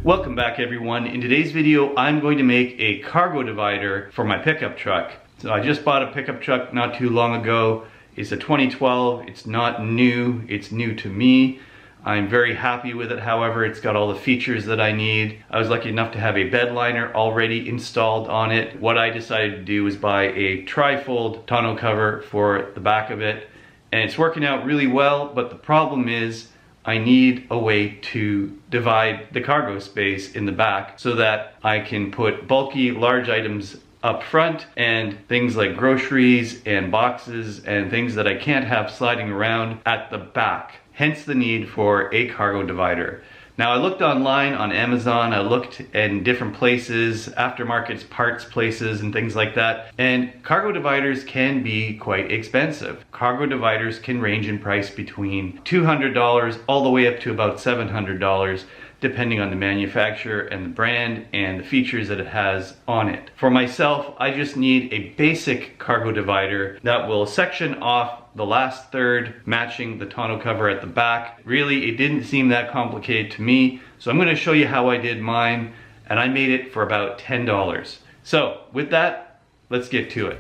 Welcome back everyone. In today's video, I'm going to make a cargo divider for my pickup truck. So I just bought a pickup truck not too long ago. It's a 2012, it's not new, it's new to me. I'm very happy with it, however, it's got all the features that I need. I was lucky enough to have a bed liner already installed on it. What I decided to do was buy a tri-fold tonneau cover for the back of it. And it's working out really well, but the problem is I need a way to divide the cargo space in the back so that I can put bulky, large items up front and things like groceries and boxes and things that I can't have sliding around at the back. Hence the need for a cargo divider. Now I looked online on Amazon, I looked in different places, aftermarket parts places and things like that, and cargo dividers can be quite expensive. Cargo dividers can range in price between $200 all the way up to about $700, depending on the manufacturer and the brand and the features that it has on it. For myself, I just need a basic cargo divider that will section off the last third, matching the tonneau cover at the back. Really, it didn't seem that complicated to me, so I'm going to show you how I did mine, and I made it for about $10. So with that, let's get to it.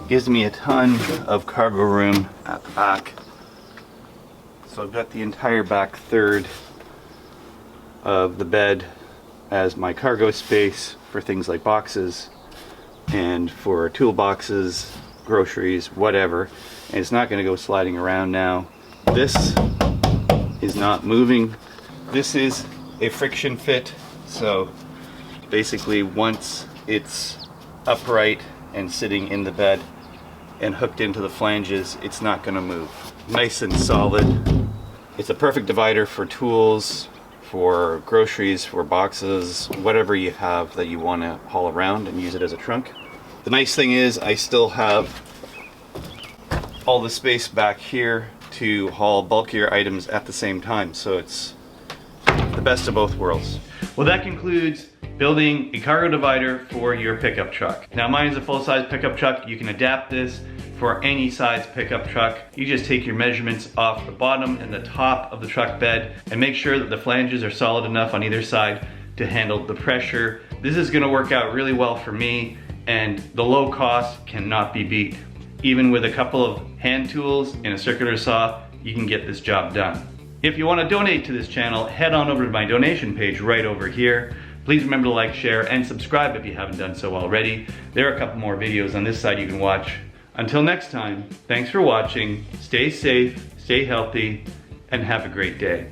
Gives me a ton of cargo room at the back. So I've got the entire back third of the bed as my cargo space for things like boxes and for toolboxes, groceries, whatever. And it's not going to go sliding around now. This is not moving. This is a friction fit, so basically once it's upright and sitting in the bed and hooked into the flanges, it's not going to move. Nice and solid. It's a perfect divider for tools, for groceries, for boxes, whatever you have that you want to haul around and use it as a trunk. The nice thing is I still have all the space back here to haul bulkier items at the same time, so it's the best of both worlds. Well, that concludes building a cargo divider for your pickup truck. Now mine is a full-size pickup truck. You can adapt this for any size pickup truck. You just take your measurements off the bottom and the top of the truck bed and make sure that the flanges are solid enough on either side to handle the pressure. This is gonna work out really well for me, and the low cost cannot be beat. Even with a couple of hand tools and a circular saw, you can get this job done. If you want to donate to this channel, head on over to my donation page right over here. Please remember to like, share, and subscribe if you haven't done so already. There are a couple more videos on this side you can watch. Until next time, thanks for watching, stay safe, stay healthy, and have a great day.